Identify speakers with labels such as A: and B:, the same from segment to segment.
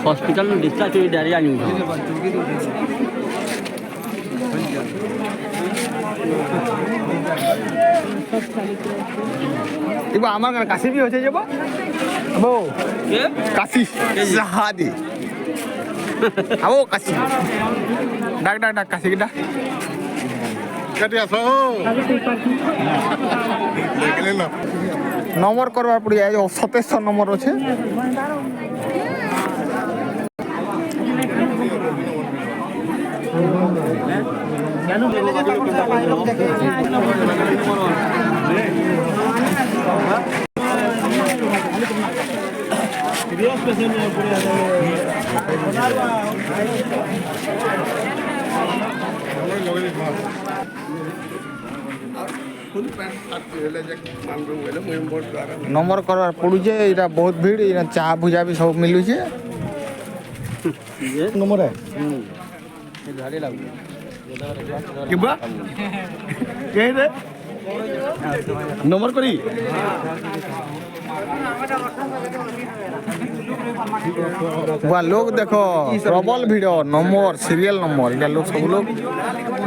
A: hospital में discharge हुई diarrhoea नहीं हुई
B: এবার আমার কাশি বি হয়েছে যাব আবো কাশি সাহাদি আবো কাশি ডাক ডাক ডাক কাশি ডাক কেটে আসো দেখলে না নম্বর করবার পড়ে যায় 2700 নম্বর আছে নম্বর করবার পড়ুছে এটা বহুত ভিড় এটা চা ভুজা বি সব মিলুছে নম্বর নম্বর করি লোক দেখো প্রবল ভিড় নম্বর সিরিয়াল নম্বর এটা লোক সব লোক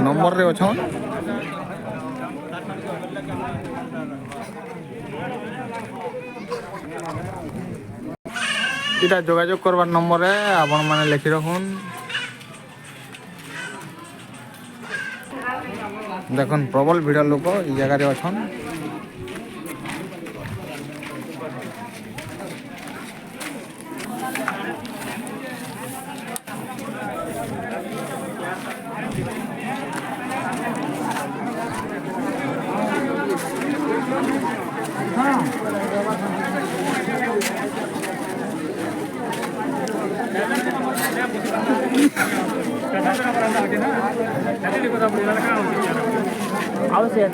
B: নম্বর রে অছন এটা যোগাযোগ করবার নম্বরে আপন মানে লিখি রাখুন দেখুন প্রবল ভিড় লোক এই জায়গায় অছন
A: आवश्यक